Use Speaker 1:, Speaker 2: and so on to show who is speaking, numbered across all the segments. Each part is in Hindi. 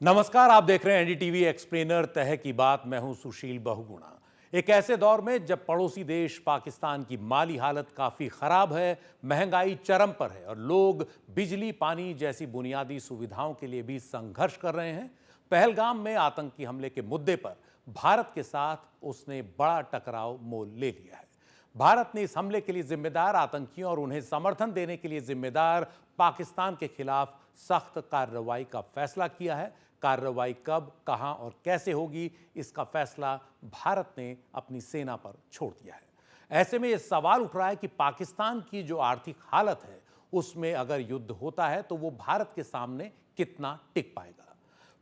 Speaker 1: नमस्कार, आप देख रहे हैं एनडीटीवी एक्सप्लेनर तह की बात। मैं हूं सुशील बहुगुणा। एक ऐसे दौर में जब पड़ोसी देश पाकिस्तान की माली हालत काफी खराब है, महंगाई चरम पर है और लोग बिजली पानी जैसी बुनियादी सुविधाओं के लिए भी संघर्ष कर रहे हैं, पहलगाम में आतंकी हमले के मुद्दे पर भारत के साथ उसने बड़ा टकराव मोल ले लिया है। भारत ने इस हमले के लिए जिम्मेदार आतंकियों और उन्हें समर्थन देने के लिए जिम्मेदार पाकिस्तान के खिलाफ सख्त कार्रवाई का फैसला किया है। कार्रवाई कब, कहां और कैसे होगी, इसका फैसला भारत ने अपनी सेना पर छोड़ दिया है। ऐसे में यह सवाल उठ रहा है कि पाकिस्तान की जो आर्थिक हालत है उसमें अगर युद्ध होता है तो वो भारत के सामने कितना टिक पाएगा।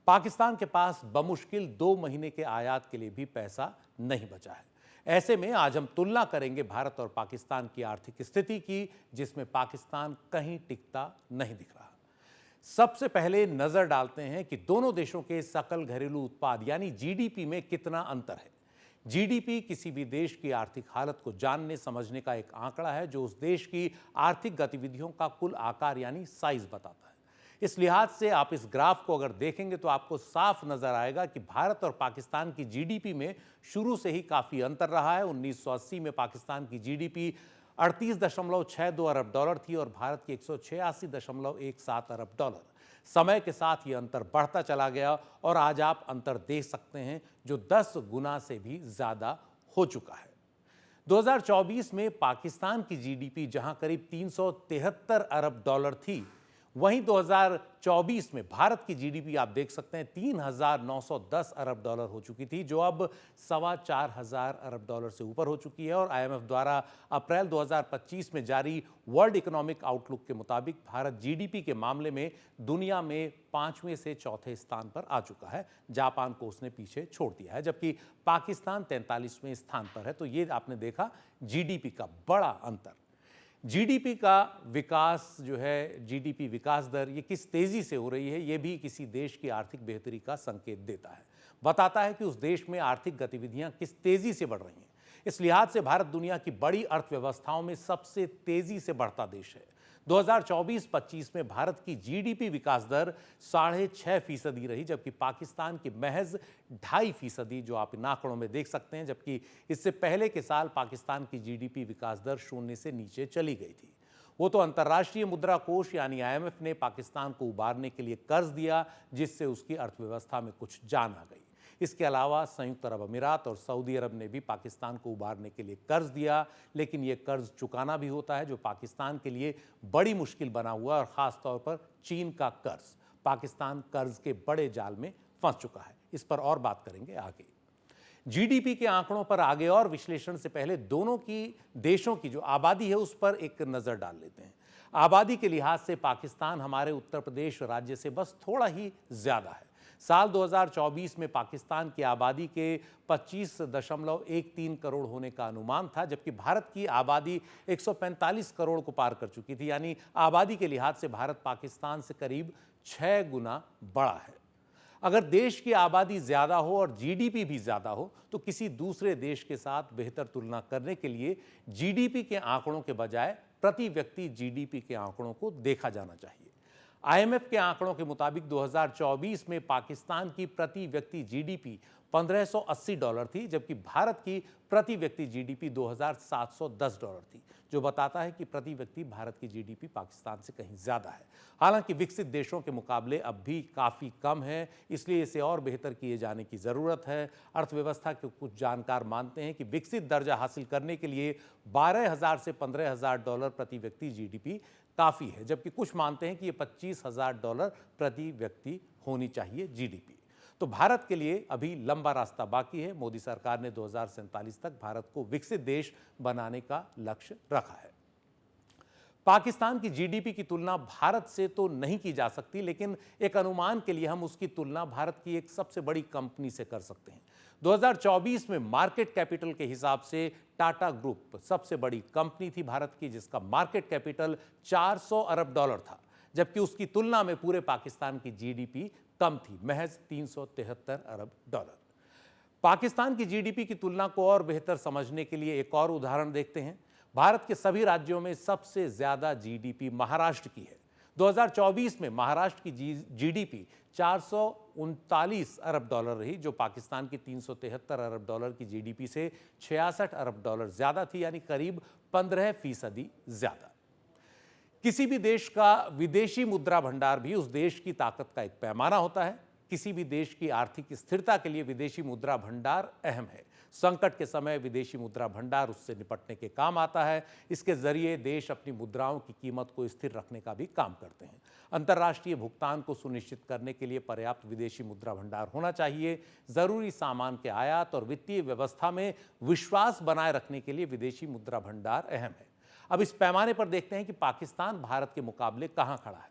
Speaker 1: पाकिस्तान के पास बमुश्किल 2 महीने के आयात के लिए भी पैसा नहीं बचा है। ऐसे में आज हम तुलना करेंगे भारत और पाकिस्तान की आर्थिक स्थिति की, जिसमें पाकिस्तान कहीं टिकता नहीं दिख रहा। सबसे पहले नजर डालते हैं कि दोनों देशों के सकल घरेलू उत्पाद यानी जीडीपी में कितना अंतर है। जीडीपी किसी भी देश की आर्थिक हालत को जानने समझने का एक आंकड़ा है जो उस देश की आर्थिक गतिविधियों का कुल आकार यानी साइज बताता है। इस लिहाज से आप इस ग्राफ को अगर देखेंगे तो आपको साफ नजर आएगा कि भारत और पाकिस्तान की जीडीपी में शुरू से ही काफी अंतर रहा है। 1980 में पाकिस्तान की जीडीपी 38.62 अरब डॉलर थी और भारत की 186.17 अरब डॉलर। समय के साथ ये अंतर बढ़ता चला गया और आज आप अंतर देख सकते हैं जो 10 गुना से भी ज्यादा हो चुका है। 2024 में पाकिस्तान की जीडीपी जहां करीब 373 अरब डॉलर थी, वहीं 2024 में भारत की जीडीपी आप देख सकते हैं 3,910 अरब डॉलर हो चुकी थी, जो अब 4,2500 अरब डॉलर से ऊपर हो चुकी है। और आईएमएफ द्वारा अप्रैल 2025 में जारी वर्ल्ड इकोनॉमिक आउटलुक के मुताबिक भारत जीडीपी के मामले में दुनिया में 5वें से चौथे स्थान पर आ चुका है। जापान को उसने पीछे छोड़ दिया है, जबकि पाकिस्तान 43वें स्थान पर है। तो ये आपने देखा जीडीपी का बड़ा अंतर। जीडीपी का विकास जो है, जीडीपी विकास दर, ये किस तेजी से हो रही है, ये भी किसी देश की आर्थिक बेहतरी का संकेत देता है, बताता है कि उस देश में आर्थिक गतिविधियां किस तेजी से बढ़ रही हैं। इस लिहाज से भारत दुनिया की बड़ी अर्थव्यवस्थाओं में सबसे तेजी से बढ़ता देश है। 2024-25 में भारत की जीडीपी विकास दर 6.5% रही, जबकि पाकिस्तान की महज 2.5%, जो आप इन आंकड़ों में देख सकते हैं। जबकि इससे पहले के साल पाकिस्तान की जीडीपी विकास दर 0 से नीचे चली गई थी। वो तो अंतर्राष्ट्रीय मुद्रा कोष यानी आईएमएफ ने पाकिस्तान को उबारने के लिए कर्ज दिया, जिससे उसकी अर्थव्यवस्था में कुछ जान आ गई। इसके अलावा संयुक्त अरब अमीरात और सऊदी अरब ने भी पाकिस्तान को उबारने के लिए कर्ज दिया, लेकिन यह कर्ज चुकाना भी होता है, जो पाकिस्तान के लिए बड़ी मुश्किल बना हुआ है। और खास तौर पर चीन का कर्ज, पाकिस्तान कर्ज के बड़े जाल में फंस चुका है। इस पर और बात करेंगे आगे। जीडीपी के आंकड़ों पर आगे और विश्लेषण से पहले दोनों की देशों की जो आबादी है उस पर एक नजर डाल लेते हैं। आबादी के लिहाज से पाकिस्तान हमारे उत्तर प्रदेश राज्य से बस थोड़ा ही ज्यादा है। साल 2024 में पाकिस्तान की आबादी के 25.13 करोड़ होने का अनुमान था, जबकि भारत की आबादी 145 करोड़ को पार कर चुकी थी। यानी आबादी के लिहाज से भारत पाकिस्तान से करीब 6 गुना बड़ा है। अगर देश की आबादी ज्यादा हो और जीडीपी भी ज्यादा हो तो किसी दूसरे देश के साथ बेहतर तुलना करने के लिए जीडीपी के आंकड़ों के बजाय प्रति व्यक्ति जीडीपी के आंकड़ों को देखा जाना चाहिए। आईएमएफ के आंकड़ों के मुताबिक 2024 में पाकिस्तान की प्रति व्यक्ति जीडीपी 1580 डॉलर थी, जबकि भारत की प्रति व्यक्ति जीडीपी 2710 डॉलर थी, जो बताता है कि प्रति व्यक्ति भारत की जीडीपी पाकिस्तान से कहीं ज्यादा है। हालांकि विकसित देशों के मुकाबले अब भी काफी कम है, इसलिए इसे और बेहतर किए जाने की जरूरत है। अर्थव्यवस्था के कुछ जानकार मानते हैं कि विकसित दर्जा हासिल करने के लिए 12,000 से 15,000 डॉलर प्रति व्यक्ति जीडीपी काफी है, जबकि कुछ मानते हैं कि ये 25,000 डॉलर प्रति व्यक्ति होनी चाहिए जीडीपी। तो भारत के लिए अभी लंबा रास्ता बाकी है। मोदी सरकार ने 2047 तक भारत को विकसित देश बनाने का लक्ष्य रखा है। पाकिस्तान की जीडीपी की तुलना भारत से तो नहीं की जा सकती, लेकिन एक अनुमान के लिए हम उसकी तुलना भारत की एक सबसे बड़ी कंपनी से कर सकते हैं। 2024 में मार्केट कैपिटल के हिसाब से टाटा ग्रुप सबसे बड़ी कंपनी थी भारत की, जिसका मार्केट कैपिटल 400 अरब डॉलर था, जबकि उसकी तुलना में पूरे पाकिस्तान की जीडीपी कम थी, महज 373 अरब डॉलर। पाकिस्तान की जीडीपी की तुलना को और बेहतर समझने के लिए एक और उदाहरण देखते हैं। भारत के सभी राज्यों में सबसे ज्यादा जीडीपी महाराष्ट्र की है। 2024 में महाराष्ट्र की जीडीपी $39 रही, जो पाकिस्तान की $373 की जीडीपी से $66 ज्यादा थी, यानी करीब 15% ज्यादा। किसी भी देश का विदेशी मुद्रा भंडार भी उस देश की ताकत का एक पैमाना होता है। किसी भी देश की आर्थिक स्थिरता के लिए विदेशी मुद्रा भंडार अहम है। संकट के समय विदेशी मुद्रा भंडार उससे निपटने के काम आता है। इसके जरिए देश अपनी मुद्राओं की कीमत को स्थिर रखने का भी काम करते हैं। अंतर्राष्ट्रीय भुगतान को सुनिश्चित करने के लिए पर्याप्त विदेशी मुद्रा भंडार होना चाहिए। जरूरी सामान के आयात और वित्तीय व्यवस्था में विश्वास बनाए रखने के लिए विदेशी मुद्रा भंडार अहम है। अब इस पैमाने पर देखते हैं कि पाकिस्तान भारत के मुकाबले कहां खड़ा है।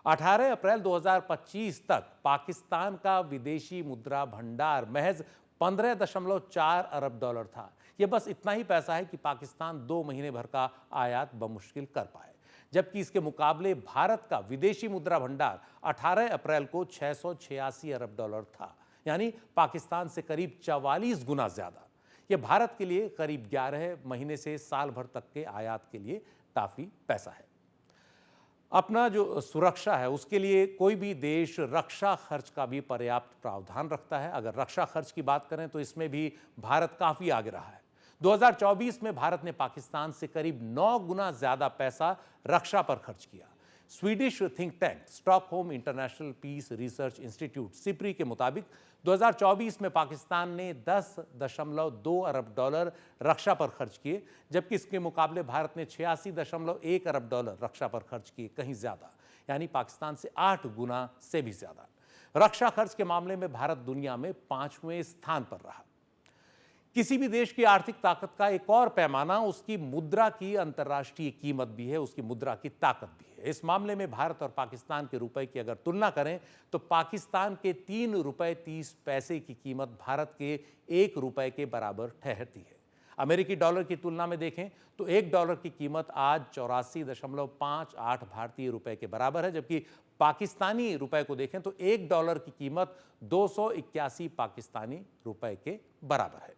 Speaker 1: 18 अप्रैल 2025 तक पाकिस्तान का विदेशी मुद्रा भंडार महज $15.4 अरब था। यह बस इतना ही पैसा है कि पाकिस्तान 2 महीने भर का आयात बमुश्किल कर पाए, जबकि इसके मुकाबले भारत का विदेशी मुद्रा भंडार 18 अप्रैल को $686 अरब था, यानी पाकिस्तान से करीब 44 गुना ज्यादा। यह भारत के लिए करीब 11 महीने से साल भर तक के आयात के लिए काफी पैसा है। अपना जो सुरक्षा है उसके लिए कोई भी देश रक्षा खर्च का भी पर्याप्त प्रावधान रखता है। अगर रक्षा खर्च की बात करें तो इसमें भी भारत काफी आगे रहा है। 2024 में भारत ने पाकिस्तान से करीब 9 गुना ज्यादा पैसा रक्षा पर खर्च किया। Swedish think tank Stockholm International Peace Research Institute SIPRI के मुताबिक 2024 में पाकिस्तान ने $10.2 अरब रक्षा पर खर्च किए, जबकि इसके मुकाबले भारत ने $86.1 अरब रक्षा पर खर्च किए, कहीं ज्यादा, यानी पाकिस्तान से 8 गुना से भी ज्यादा। रक्षा खर्च के मामले में भारत दुनिया में 5वें स्थान पर रहा। किसी भी देश की आर्थिक ताकत का एक और पैमाना उसकी मुद्रा की अंतर्राष्ट्रीय कीमत भी है, उसकी मुद्रा की ताकत भी है। इस मामले में भारत और पाकिस्तान के रुपए की अगर तुलना करें तो पाकिस्तान के ₹3.30 की कीमत भारत के ₹1 के बराबर ठहरती है। अमेरिकी डॉलर की तुलना में देखें तो $1 की कीमत आज 84.58 भारतीय रुपए के बराबर है, जबकि पाकिस्तानी रुपए को देखें तो $1 की कीमत 281 पाकिस्तानी रुपए के बराबर है।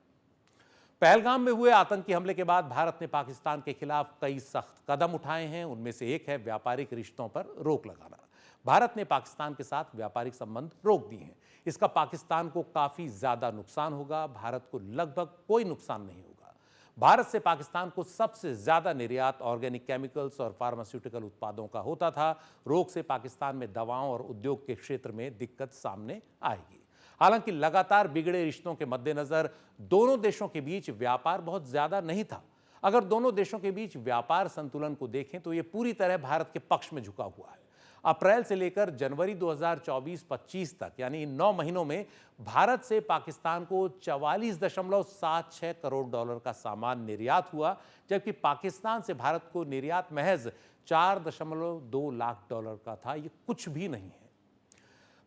Speaker 1: पहलगाम में हुए आतंकी हमले के बाद भारत ने पाकिस्तान के खिलाफ कई सख्त कदम उठाए हैं। उनमें से एक है व्यापारिक रिश्तों पर रोक लगाना। भारत ने पाकिस्तान के साथ व्यापारिक संबंध रोक दिए हैं। इसका पाकिस्तान को काफी ज्यादा नुकसान होगा, भारत को लगभग कोई नुकसान नहीं होगा। भारत से पाकिस्तान को सबसे ज्यादा निर्यात ऑर्गेनिक केमिकल्स और फार्मास्यूटिकल उत्पादों का होता था। रोक से पाकिस्तान में दवाओं और उद्योग के क्षेत्र में दिक्कत सामने आएगी। हालांकि लगातार बिगड़े रिश्तों के मद्देनजर दोनों देशों के बीच व्यापार बहुत ज्यादा नहीं था। अगर दोनों देशों के बीच व्यापार संतुलन को देखें तो यह पूरी तरह भारत के पक्ष में झुका हुआ है। अप्रैल से लेकर जनवरी 2024-25 तक, यानी इन 9 महीनों में भारत से पाकिस्तान को $44.76 करोड़ का सामान निर्यात हुआ, जबकि पाकिस्तान से भारत को निर्यात महज $4.2 लाख का था। यह कुछ भी नहीं है।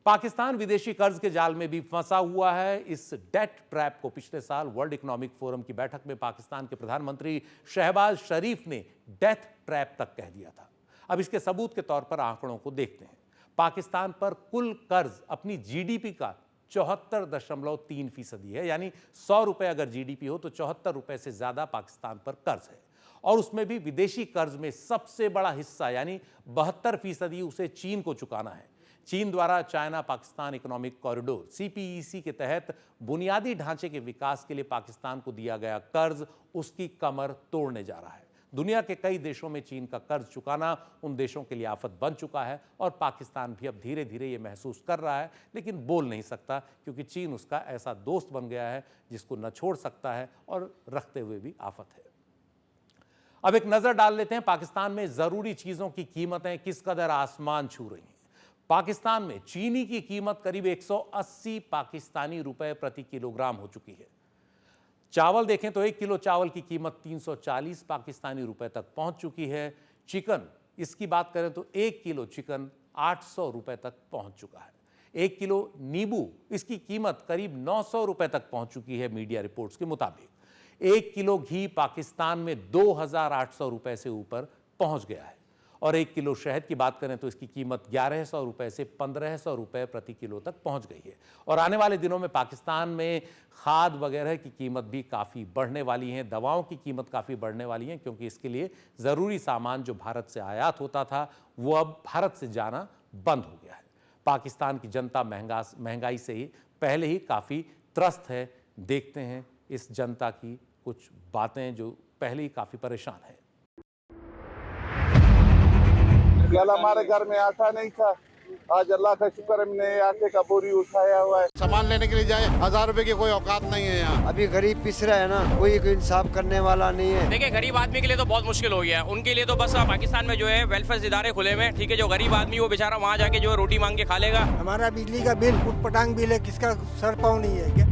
Speaker 1: पाकिस्तान विदेशी कर्ज के जाल में भी फंसा हुआ है। इस डेट ट्रैप को पिछले साल वर्ल्ड इकोनॉमिक फोरम की बैठक में पाकिस्तान के प्रधानमंत्री शहबाज शरीफ ने डेथ ट्रैप तक कह दिया था। अब इसके सबूत के तौर पर आंकड़ों को देखते हैं। पाकिस्तान पर कुल कर्ज अपनी जीडीपी का 74.3% है, यानी ₹100 अगर जीडीपी हो तो ₹74 से ज्यादा पाकिस्तान पर कर्ज है। और उसमें भी विदेशी कर्ज में सबसे बड़ा हिस्सा यानी 72% उसे चीन को चुकाना है। चीन द्वारा China Pakistan economic corridor CPEC के तहत बुनियादी ढांचे के विकास के लिए पाकिस्तान को दिया गया कर्ज उसकी कमर तोड़ने जा रहा है। दुनिया के कई देशों में चीन का कर्ज चुकाना उन देशों के लिए आफत बन चुका है और पाकिस्तान भी अब धीरे धीरे ये महसूस कर रहा है, लेकिन बोल नहीं सकता, क्योंकि चीन उसका ऐसा दोस्त बन गया है जिसको न छोड़ सकता है और रखते हुए भी आफत है। अब एक नजर डाल लेते हैं पाकिस्तान में जरूरी चीजों की कीमतें किस कदर आसमान छू रही हैं। पाकिस्तान में चीनी की कीमत करीब 180 पाकिस्तानी रुपए प्रति किलोग्राम हो चुकी है। चावल देखें तो 1 किलो चावल की कीमत 340 पाकिस्तानी रुपए तक पहुंच चुकी है। चिकन, इसकी बात करें तो 1 किलो चिकन 800 रुपए तक पहुंच चुका है। 1 किलो नींबू, इसकी कीमत करीब 900 रुपए तक पहुंच चुकी है मीडिया रिपोर्ट्स के मुताबिक। 1 किलो घी पाकिस्तान में 2800 रुपए से ऊपर पहुंच गया है। और 1 किलो शहद की बात करें तो इसकी कीमत 1100 रुपए से 1500 रुपए प्रति किलो तक पहुंच गई है। और आने वाले दिनों में पाकिस्तान में खाद वगैरह की कीमत भी काफ़ी बढ़ने वाली है, दवाओं की कीमत काफ़ी बढ़ने वाली है, क्योंकि इसके लिए ज़रूरी सामान जो भारत से आयात होता था वो अब भारत से जाना बंद हो गया है। पाकिस्तान की जनता महंगाई से ही पहले ही काफ़ी त्रस्त है। देखते हैं इस जनता की कुछ बातें जो पहले ही काफ़ी परेशान है।
Speaker 2: कल हमारे घर में आटा नहीं था, आज अल्लाह का शुक्र हमने आटे का बोरी उठाया हुआ है।
Speaker 3: सामान लेने के लिए जाए 1000 रुपए की कोई औकात नहीं है यहाँ।
Speaker 4: अभी गरीब पिस रहा है ना, कोई इंसाफ करने वाला नहीं है।
Speaker 5: देखिए गरीब आदमी के लिए तो बहुत मुश्किल हो गया है। उनके लिए तो बस पाकिस्तान में जो है वेलफेयर इदारे खुले हुए हैं, ठीक है। जो गरीब आदमी वो बेचारा वहाँ जाके जो है रोटी मांग के खा लेगा।
Speaker 6: हमारा बिजली का बिल उटपटांग बिल है, किसका सर पाँव नहीं है क्या?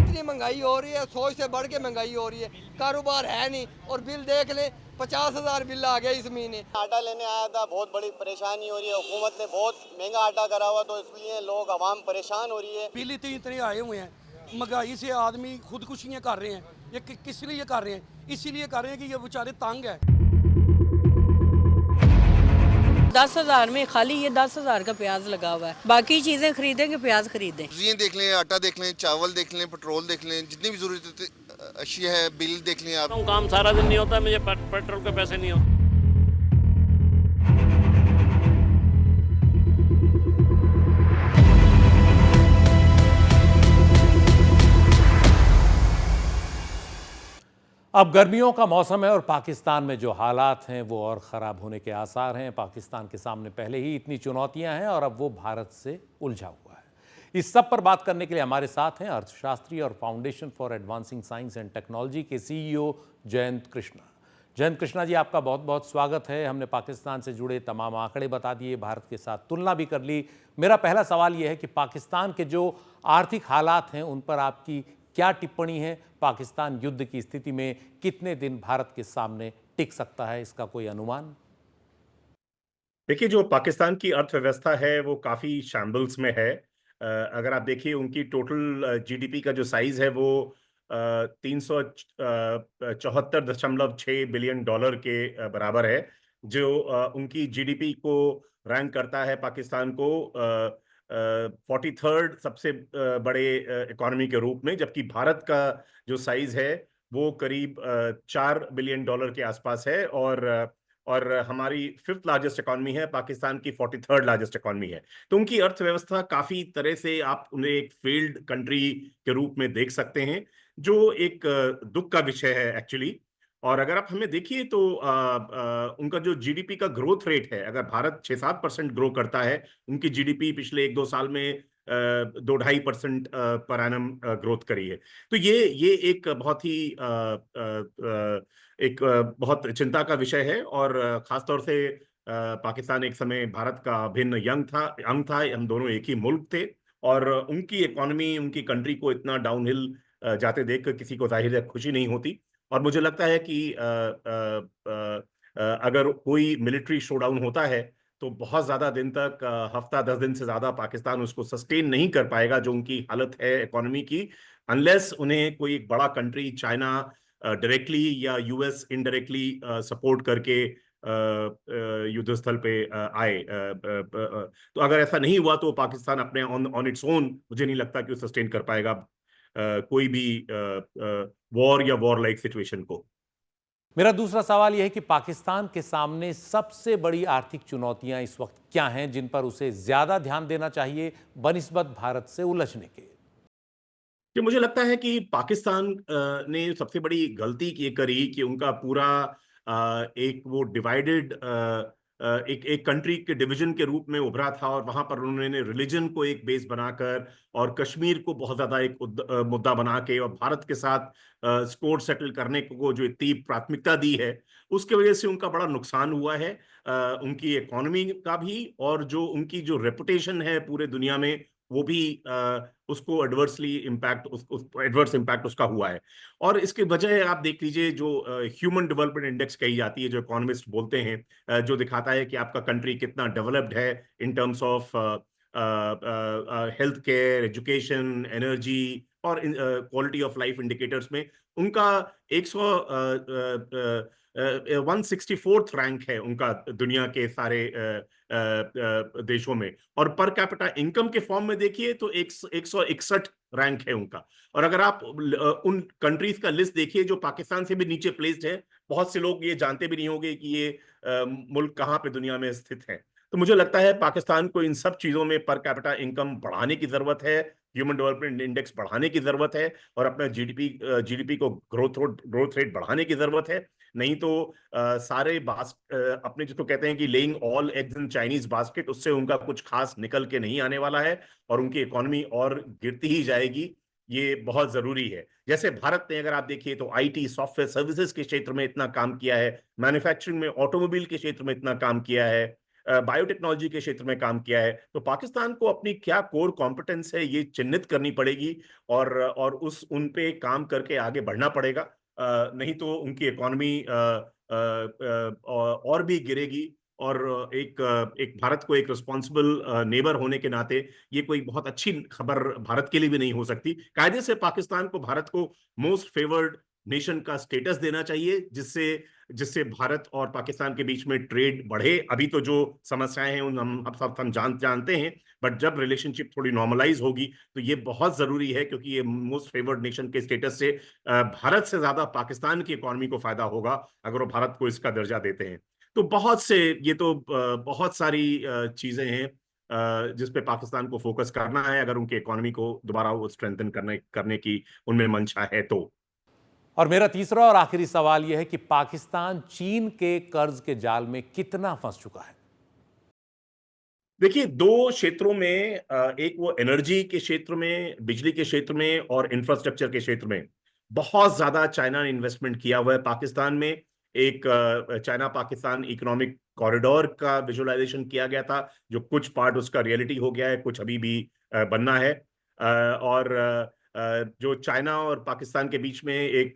Speaker 4: इतनी महंगाई हो रही है, सोच से बढ़ के महंगाई हो रही है, कारोबार है नहीं और बिल देख ले 50,000 बिल आ गया इस महीने।
Speaker 7: आटा लेने आया था, बहुत बड़ी परेशानी हो रही है। हुकूमत ने बहुत महंगा आटा करा हुआ, तो इसलिए लोग आवाम परेशान हो रही है।
Speaker 6: बिल इतने आए हुए हैं, महंगाई से आदमी खुदकुशियाँ कर रहे हैं। ये किस लिए कर रहे हैं? इसीलिए कर रहे हैं कि ये बेचारे तंग है।
Speaker 8: 10,000 में खाली ये 10,000 का प्याज लगा हुआ है। बाकी चीजें खरीदेंगे, प्याज खरीदें।
Speaker 3: सब्जियाँ देख लें, आटा देख लें, चावल देख लें, पेट्रोल देख लें, जितनी भी जरूरत अशिया है बिल देख लें आप।
Speaker 9: काम सारा दिन नहीं होता, मुझे पेट्रोल के पैसे नहीं होते।
Speaker 1: अब गर्मियों का मौसम है और पाकिस्तान में जो हालात हैं वो और ख़राब होने के आसार हैं। पाकिस्तान के सामने पहले ही इतनी चुनौतियां हैं और अब वो भारत से उलझा हुआ है। इस सब पर बात करने के लिए हमारे साथ हैं अर्थशास्त्री और foundation for advancing science and technology के CEO जयंत कृष्णा। जयंत कृष्णा जी, आपका बहुत बहुत स्वागत है। हमने पाकिस्तान से जुड़े तमाम आंकड़े बता दिए, भारत के साथ तुलना भी कर ली। मेरा पहला सवाल यह है कि पाकिस्तान के जो आर्थिक हालात हैं उन पर आपकी क्या टिप्पणी है? पाकिस्तान युद्ध की स्थिति में कितने दिन भारत के सामने टिक सकता है, इसका कोई अनुमान?
Speaker 10: देखिए, जो पाकिस्तान की अर्थव्यवस्था है वो काफ़ी शैम्बल्स में है। अगर आप देखिए उनकी टोटल जीडीपी का जो साइज़ है वो 374.6 बिलियन डॉलर के बराबर है, जो उनकी जीडीपी को रैंक करता है पाकिस्तान को 43rd सबसे बड़े इकोनॉमी के रूप में, जबकि भारत का जो साइज़ है वो करीब 4 बिलियन डॉलर के आसपास है और हमारी 5th लार्जेस्ट इकोनॉमी है, पाकिस्तान की 43rd लार्जेस्ट इकोनॉमी है। तो उनकी अर्थव्यवस्था काफ़ी तरह से आप उन्हें एक फेल्ड कंट्री के रूप में देख सकते हैं, जो एक दुख का विषय है एक्चुअली। और अगर आप हमें देखिए तो उनका जो जीडीपी का ग्रोथ रेट है, अगर भारत 6-7% ग्रो करता है, उनकी जीडीपी पिछले 1-2 साल में 2-2.5% पर एनम ग्रोथ करी है। तो ये एक बहुत ही एक बहुत चिंता का विषय है और खासतौर से पाकिस्तान एक समय भारत का अभिन्न अंग था, हम दोनों एक ही मुल्क थे और उनकी इकोनॉमी, उनकी कंट्री को इतना डाउनहिल जाते देख कर किसी को जाहिर है खुशी नहीं होती। और मुझे लगता है कि अगर कोई मिलिट्री शोडाउन होता है तो बहुत ज़्यादा दिन तक, हफ्ता 10 दिन से ज़्यादा पाकिस्तान उसको सस्टेन नहीं कर पाएगा, जो उनकी हालत है इकोनॉमी की, अनलेस उन्हें कोई एक बड़ा कंट्री, चाइना डायरेक्टली या यूएस इनडायरेक्टली सपोर्ट करके युद्ध स्थल पे आए। तो अगर ऐसा नहीं हुआ तो पाकिस्तान अपने ऑन इट्स ओन मुझे नहीं लगता कि वो सस्टेन कर पाएगा कोई भी वॉर या वॉर लाइक सिचुएशन को।
Speaker 1: मेरा दूसरा सवाल यह है कि पाकिस्तान के सामने सबसे बड़ी आर्थिक चुनौतियां इस वक्त क्या हैं, जिन पर उसे ज्यादा ध्यान देना चाहिए बनिस्बत भारत से उलझने के?
Speaker 10: कि मुझे लगता है कि पाकिस्तान ने सबसे बड़ी गलती ये करी कि उनका पूरा एक वो डिवाइडेड एक कंट्री के डिवीजन के रूप में उभरा था और वहां पर उन्होंने रिलीजन को एक बेस बनाकर और कश्मीर को बहुत ज्यादा एक मुद्दा बना के और भारत के साथ स्कोर सेटल करने को जो इतनी प्राथमिकता दी है, उसके वजह से उनका बड़ा नुकसान हुआ है, उनकी इकोनॉमी का भी, और जो उनकी जो रेपुटेशन है पूरे दुनिया में वो भी उसको एडवर्स इम्पैक्ट उसका हुआ है। और इसके वजह आप देख लीजिए, जो ह्यूमन डेवलपमेंट इंडेक्स कही जाती है, जो इकोनॉमिस्ट बोलते हैं, जो दिखाता है कि आपका कंट्री कितना डेवलप्ड है in terms of health care, education, energy और क्वालिटी ऑफ लाइफ इंडिकेटर्स में, उनका 164th रैंक है उनका दुनिया के सारे देशों में। और पर कैपिटा इनकम के फॉर्म में देखिए तो 161 रैंक है उनका। और अगर आप उन कंट्रीज का लिस्ट देखिए जो पाकिस्तान से भी नीचे प्लेस्ड है, बहुत से लोग ये जानते भी नहीं होंगे कि ये मुल्क कहाँ पे दुनिया में स्थित है। तो मुझे लगता है पाकिस्तान को इन सब चीजों में पर कैपिटा इनकम बढ़ाने की जरूरत है, ह्यूमन डेवलपमेंट इंडेक्स बढ़ाने की जरूरत है, और अपना जीडीपी को ग्रोथ रेट बढ़ाने की जरूरत है। नहीं तो अपने जिसको कहते हैं कि laying all eggs in Chinese basket, उससे उनका कुछ खास निकल के नहीं आने वाला है और उनकी इकोनॉमी और गिरती ही जाएगी। ये बहुत जरूरी है। जैसे भारत ने अगर आप देखिए तो आईटी, सॉफ्टवेयर सर्विसेज के क्षेत्र में इतना काम किया है, मैन्युफैक्चरिंग में, ऑटोमोबाइल के क्षेत्र में इतना काम किया है, बायोटेक्नोलॉजी के क्षेत्र में काम किया है। तो पाकिस्तान को अपनी क्या कोर कॉम्पिटेंस है ये चिन्हित करनी पड़ेगी और उन पे काम करके आगे बढ़ना पड़ेगा। नहीं तो उनकी इकोनॉमी और भी गिरेगी। और एक भारत को एक रिस्पॉन्सिबल नेबर होने के नाते ये कोई बहुत अच्छी खबर भारत के लिए भी नहीं हो सकती। कायदे से पाकिस्तान को भारत को मोस्ट फेवर्ड नेशन का स्टेटस देना चाहिए, जिससे भारत और पाकिस्तान के बीच में ट्रेड बढ़े। अभी तो जो समस्याएं हैं उन हम जानते हैं, बट जब रिलेशनशिप थोड़ी नॉर्मलाइज होगी तो ये बहुत जरूरी है, क्योंकि ये मोस्ट फेवर्ड नेशन के स्टेटस से भारत से ज्यादा पाकिस्तान की इकोनॉमी को फायदा होगा अगर वो भारत को इसका दर्जा देते हैं। तो बहुत सारी चीजें हैं जिस पे पाकिस्तान को फोकस करना है अगर उनके इकोनॉमी को दोबारा वो स्ट्रेंथन करने की उनमें मंशा है तो।
Speaker 1: और मेरा तीसरा और आखिरी सवाल यह है कि पाकिस्तान चीन के कर्ज के जाल में कितना फंस चुका है?
Speaker 10: देखिए, दो क्षेत्रों में, एक वो एनर्जी के क्षेत्र में, बिजली के क्षेत्र में, और इंफ्रास्ट्रक्चर के क्षेत्र में बहुत ज्यादा चाइना ने इन्वेस्टमेंट किया हुआ है पाकिस्तान में। एक चाइना पाकिस्तान इकोनॉमिक कॉरिडोर का विजुअलाइजेशन किया गया था, जो कुछ पार्ट उसका रियलिटी हो गया है, कुछ अभी भी बनना है। और जो चाइना और पाकिस्तान के बीच में एक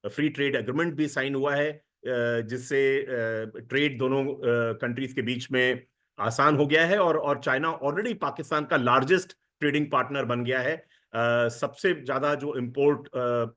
Speaker 10: फ्री ट्रेड एग्रीमेंट भी साइन हुआ है, जिससे ट्रेड दोनों कंट्रीज के बीच में आसान हो गया है। और चाइना ऑलरेडी पाकिस्तान का लार्जेस्ट ट्रेडिंग पार्टनर बन गया है। सबसे ज्यादा जो इंपोर्ट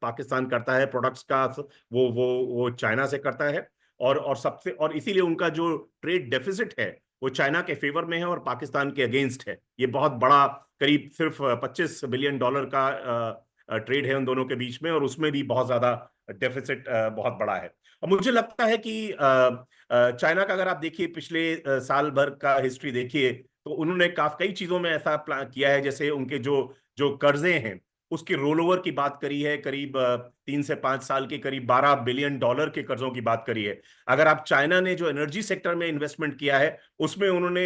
Speaker 10: पाकिस्तान करता है प्रोडक्ट्स का, वो चाइना से करता है। और इसीलिए उनका जो ट्रेड डेफिसिट है वो चाइना के फेवर में है और पाकिस्तान के अगेंस्ट है। ये बहुत बड़ा, करीब सिर्फ $25 बिलियन का ट्रेड है उन दोनों के बीच में, और उसमें भी बहुत ज्यादा डेफिसिट बहुत बड़ा है। और मुझे लगता है कि चाइना का अगर आप देखिए पिछले साल भर का हिस्ट्री देखिए तो उन्होंने कई चीजों में ऐसा प्लान किया है। जैसे उनके जो कर्जे हैं उसके रोल ओवर की बात करी है, करीब 3 से 5 साल के करीब $12 बिलियन के कर्जों की बात करी है। अगर आप चाइना ने जो एनर्जी सेक्टर में इन्वेस्टमेंट किया है उसमें उन्होंने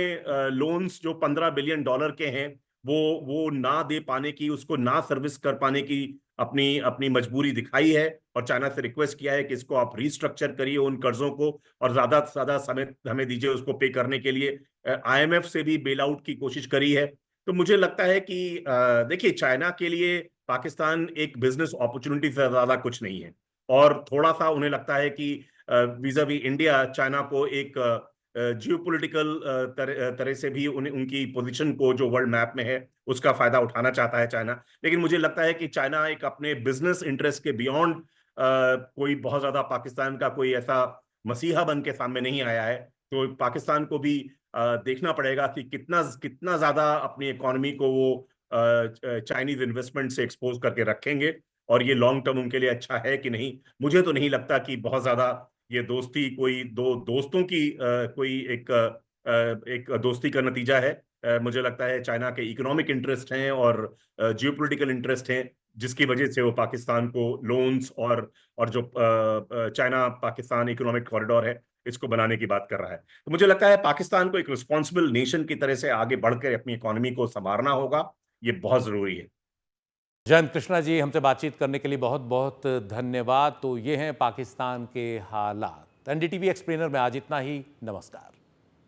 Speaker 10: लोन्स जो $15 बिलियन के हैं वो ना दे पाने की, उसको ना सर्विस कर पाने की अपनी मजबूरी दिखाई है, और चाइना से रिक्वेस्ट किया है कि इसको आप रीस्ट्रक्चर करिए उन कर्जों को, और ज्यादा से ज्यादा समय हमें दीजिए उसको पे करने के लिए। IMF से भी बेल आउट की कोशिश करी है। तो मुझे लगता है कि देखिए, चाइना के लिए पाकिस्तान एक बिजनेस अपॉर्चुनिटी से ज्यादा कुछ नहीं है, और थोड़ा सा उन्हें लगता है कि वीज़ा-वी इंडिया चाइना को एक जियोपॉलिटिकल तरह से भी उनकी पोजीशन को जो वर्ल्ड मैप में है उसका फायदा उठाना चाहता है चाइना। लेकिन मुझे लगता है कि चाइना एक अपने बिजनेस इंटरेस्ट के बियॉन्ड कोई बहुत ज्यादा पाकिस्तान का कोई ऐसा मसीहा बन के सामने नहीं आया है। तो पाकिस्तान को भी देखना पड़ेगा कि कितना ज्यादा अपनी इकोनॉमी को वो चाइनीज इन्वेस्टमेंट से एक्सपोज करके रखेंगे, और ये लॉन्ग टर्म उनके लिए अच्छा है कि नहीं। मुझे तो नहीं लगता कि बहुत ज्यादा ये दोस्ती कोई दो दोस्तों की कोई एक दोस्ती का नतीजा है। मुझे लगता है चाइना के इकोनॉमिक इंटरेस्ट हैं और जियोपॉलिटिकल इंटरेस्ट हैं, जिसकी वजह से वो पाकिस्तान को लोन्स और जो चाइना पाकिस्तान इकोनॉमिक कॉरिडोर है इसको बनाने की बात कर रहा है। तो मुझे लगता है पाकिस्तान को एक रिस्पॉन्सिबल नेशन की तरह से आगे बढ़कर अपनी इकोनॉमी को संवारना होगा। ये बहुत जरूरी है।
Speaker 1: जयंत कृष्णा जी, हमसे बातचीत करने के लिए बहुत बहुत धन्यवाद। तो ये हैं पाकिस्तान के हालात। NDTV एक्सप्लेनर में आज इतना ही। नमस्कार।